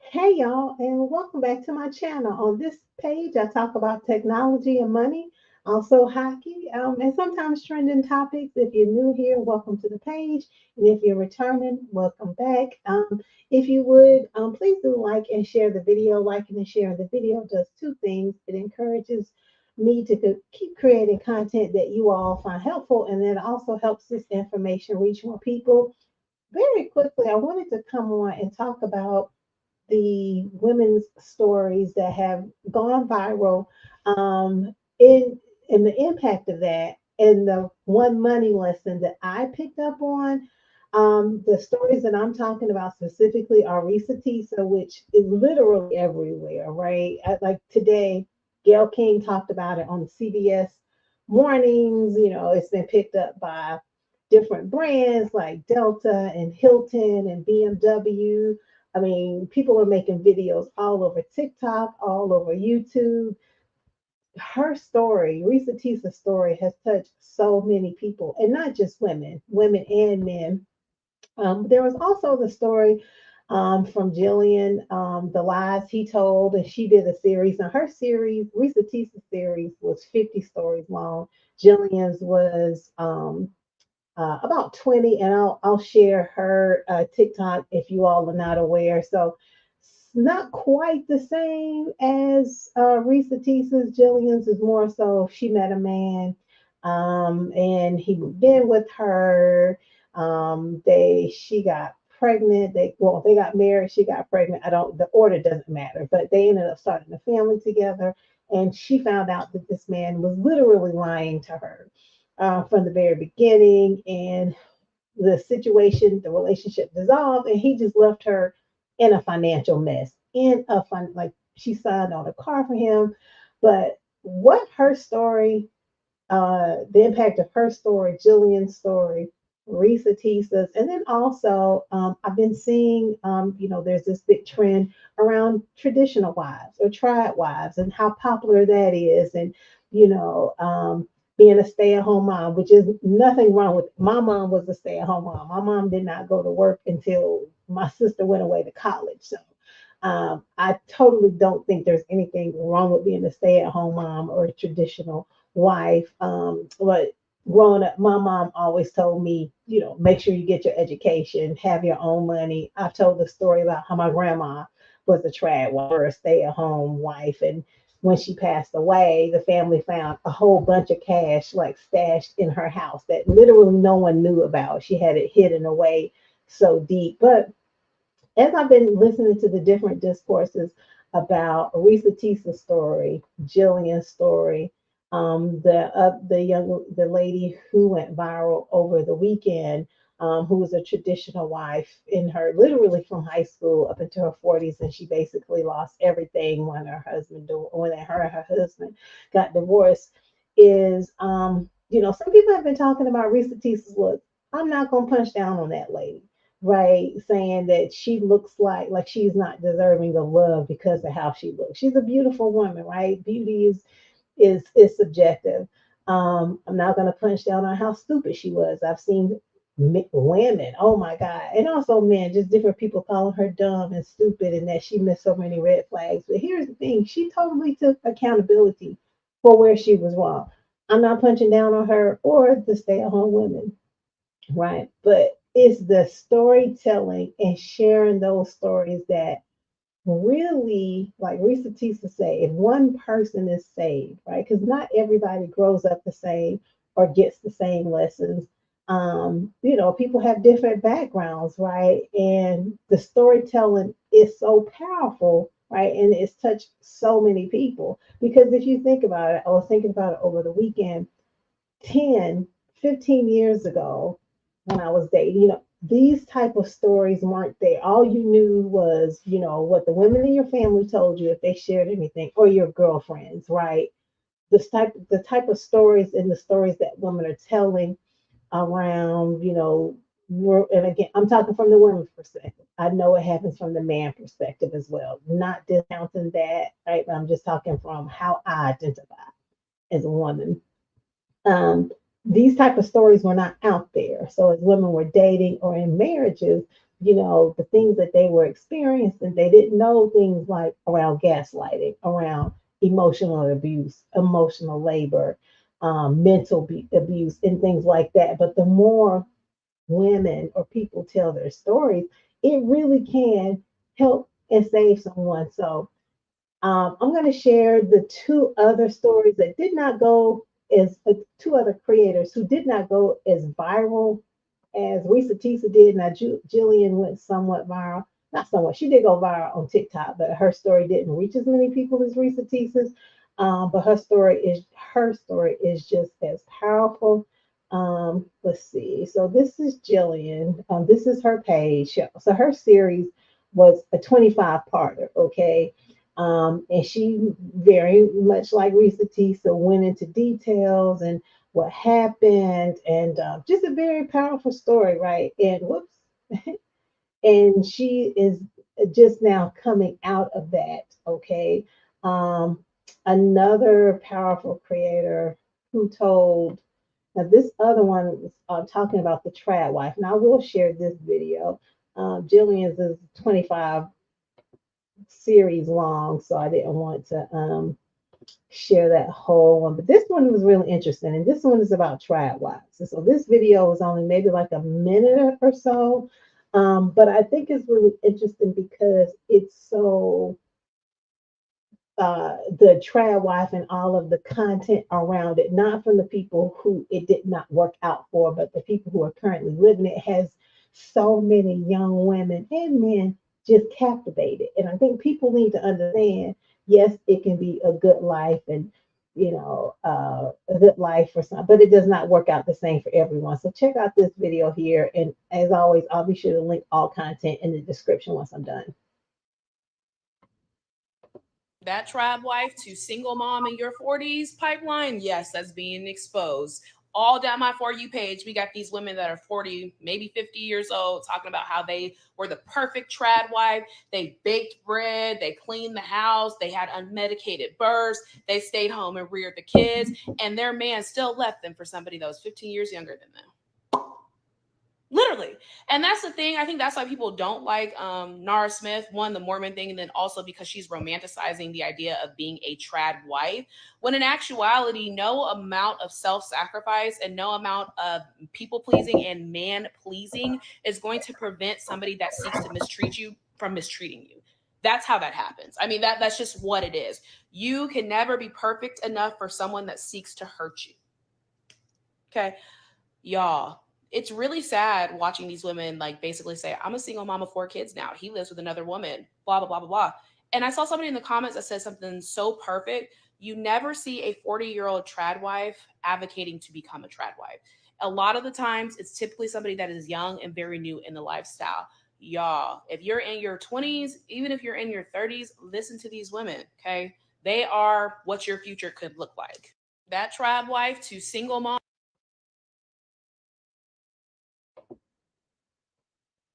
Hey y'all, and welcome back to my channel. On this page, I talk about technology and money, also hockey, and sometimes trending topics. If you're new here, welcome to the page. And if you're returning, welcome back. If you would, please do like and share the video. Liking and sharing the video does two things. It encourages me to keep creating content that you all find helpful, and then it also helps this information reach more people. Very quickly, I wanted to come on and talk about the women's stories that have gone viral, in the impact of that, and the one money lesson that I picked up on. The stories that I'm talking about specifically are ReesaTeesa, which is literally everywhere, right? Like today, Gail King talked about it on CBS mornings. It's been picked up by different brands like Delta and Hilton and BMW. I mean, people are making videos all over TikTok, all over YouTube. Her story, Risa Teesa's story, has touched so many people, and not just women and men. There was also the story from Jillian, the lies he told, and she did a series. Now, her series, Risa Teesa's series, was 50 stories long. Jillian's was about 20, and I'll share her TikTok if you all are not aware. So it's not quite the same as ReesaTeesa's. Jillian's is more so she met a man, and he moved in with her. She got pregnant. They got married. She got pregnant. I don't. The order doesn't matter, but they ended up starting a family together. And she found out that this man was literally lying to her from the very beginning, and the relationship dissolved, and he just left her in a financial mess. Like she signed on a car for him, but what her story, the impact of her story, Jillian's story, Risa Teesa's, and then also I've been seeing, there's this big trend around traditional wives or triad wives and how popular that is, and you know, being a stay-at-home mom, which is nothing wrong with. My mom was a stay-at-home mom. My mom did not go to work until my sister went away to college, so. I totally don't think there's anything wrong with being a stay-at-home mom or a traditional wife. But growing up, my mom always told me, make sure you get your education, have your own money. I've told the story about how my grandma was a trad wife or a stay-at-home wife, and when she passed away, the family found a whole bunch of cash like stashed in her house that literally no one knew about. She had it hidden away so deep. But as I've been listening to the different discourses about Risa Teesa's story, Jillian's story, the lady who went viral over the weekend, who was a traditional wife in her literally from high school up into her 40s, and she basically lost everything when her and her husband got divorced. Is some people have been talking about Risa Teesa's look. I'm not gonna punch down on that lady, right? Saying that she looks like she's not deserving of love because of how she looks. She's a beautiful woman, right? Beauty is subjective. I'm not going to punch down on how stupid she was. I've seen women, oh my God, and also men, just different people calling her dumb and stupid, and that she missed so many red flags. But here's the thing: she totally took accountability for where she was wrong. I'm not punching down on her or the stay-at-home women, right? But it's the storytelling and sharing those stories that really, like Risa Tisa say, if one person is saved, right? Because not everybody grows up the same or gets the same lessons. People have different backgrounds, right? And the storytelling is so powerful, right? And it's touched so many people. Because if you think about it, I was thinking about it over the weekend. 10, 15 years ago, when I was dating, these type of stories weren't there. All you knew was, what the women in your family told you if they shared anything, or your girlfriends, right? The type of stories and the stories that women are telling around, and again, I'm talking from the women's perspective. I know it happens from the man perspective as well. Not discounting that, right? But I'm just talking from how I identify as a woman. um, these type of stories were not out there. So as women were dating or in marriages, the things that they were experiencing. They didn't know things like around gaslighting, around emotional abuse, emotional labor, mental abuse, and things like that. But the more women or people tell their stories, it really can help and save someone. So I'm going to share the two other stories that did not go as two other creators who did not go as viral as ReesaTeesa did. Now, Jillian went somewhat viral. Not somewhat. She did go viral on TikTok, but her story didn't reach as many people as ReesaTeesa's. But her story is just as powerful. Let's see. So this is Jillian. This is her page. So her series was a 25-parter. Okay. And she very much like ReesaTeesa went into details and what happened, and just a very powerful story, right? And whoops, and she is just now coming out of that. Okay. Um, Another powerful creator who told, now this other one is talking about the trad wife, and I will share this video. Jillian's is 25 series long, so I didn't want to share that whole one. But this one was really interesting, and this one is about Tradwives. And so this video is only maybe like a minute or so, but I think it's really interesting because it's so the trad wife and all of the content around it, not from the people who it did not work out for, but the people who are currently living it, has so many young women and men just captivated. And I think people need to understand, yes, it can be a good life and a good life for some, but it does not work out the same for everyone. So check out this video here. And as always, I'll be sure to link all content in the description once I'm done. That tribe wife to single mom in your 40s pipeline, yes, that's being exposed. All down my For You page, we got these women that are 40, maybe 50 years old, talking about how they were the perfect trad wife. They baked bread, they cleaned the house, they had unmedicated births, they stayed home and reared the kids, and their man still left them for somebody that was 15 years younger than them. Literally. And that's the thing. I think that's why people don't like Nara Smith. One, the Mormon thing, and then also because she's romanticizing the idea of being a trad wife. When in actuality, no amount of self-sacrifice and no amount of people pleasing and man pleasing is going to prevent somebody that seeks to mistreat you from mistreating you. That's how that happens. I mean, that's just what it is. You can never be perfect enough for someone that seeks to hurt you. Okay. Y'all, it's really sad watching these women like basically say, I'm a single mom of 4 kids now. He lives with another woman, blah, blah, blah, blah, blah. And I saw somebody in the comments that said something so perfect. You never see a 40-year-old trad wife advocating to become a trad wife. A lot of the times, it's typically somebody that is young and very new in the lifestyle. Y'all, if you're in your 20s, even if you're in your 30s, listen to these women, okay? They are what your future could look like. That trad wife to single mom.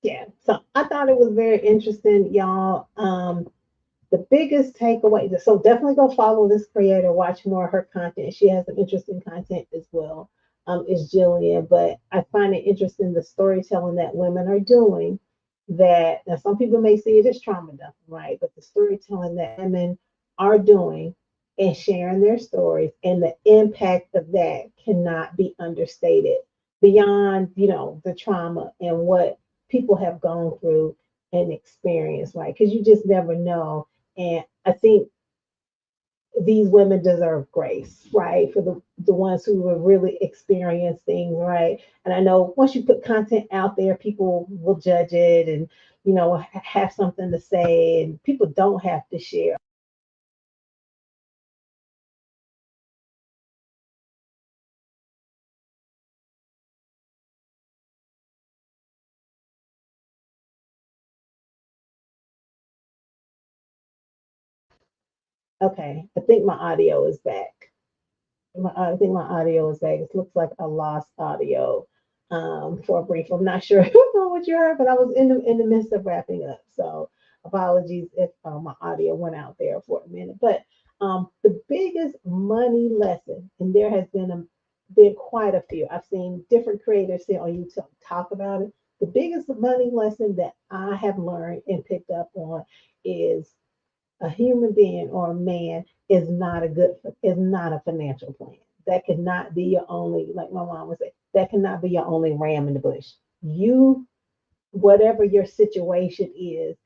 Yeah, so I thought it was very interesting, y'all. The biggest takeaway, so definitely go follow this creator, watch more of her content. She has some interesting content as well, is Jillian. But I find it interesting the storytelling that women are doing. That now some people may see it as trauma dumping, right? But the storytelling that women are doing and sharing their stories and the impact of that cannot be understated beyond, the trauma and what people have gone through and experienced, right? Because you just never know. And I think these women deserve grace, right? For the ones who have really experienced things, right? And I know once you put content out there, people will judge it and, have something to say, and people don't have to share. Okay, I think my audio is back. I think my audio is back. It looks like I lost audio for a brief. I'm not sure what you heard, but I was in the midst of wrapping up. So apologies if my audio went out there for a minute. But the biggest money lesson, and there has been quite a few. I've seen different creators here on YouTube talk about it. The biggest money lesson that I have learned and picked up on is a human being or a man is not a financial plan. That cannot be your only, like my mom would say, that cannot be your only ram in the bush. You, whatever your situation is,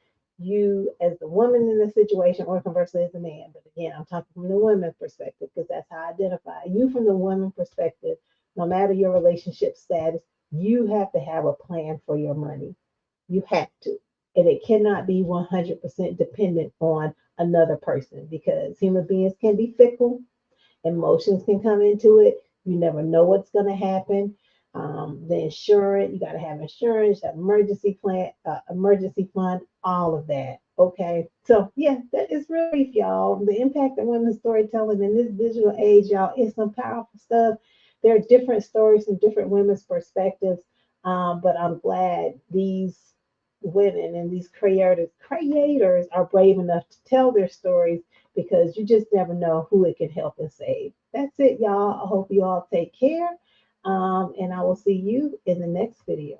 you as the woman in the situation, or conversely as the man. But again, I'm talking from the women's perspective because that's how I identify. You from the woman perspective, no matter your relationship status, you have to have a plan for your money. You have to. And it cannot be 100% dependent on another person because human beings can be fickle. Emotions can come into it. You never know what's going to happen. The insurance, you got to have insurance, have emergency plan, emergency fund, all of that. Okay. So, yeah, that is real brief, y'all. The impact of women's storytelling in this digital age, y'all, is some powerful stuff. There are different stories from different women's perspectives. But I'm glad these women and these creators are brave enough to tell their stories because you just never know who it can help and save. That's it, y'all. I hope you all take care. And I will see you in the next video.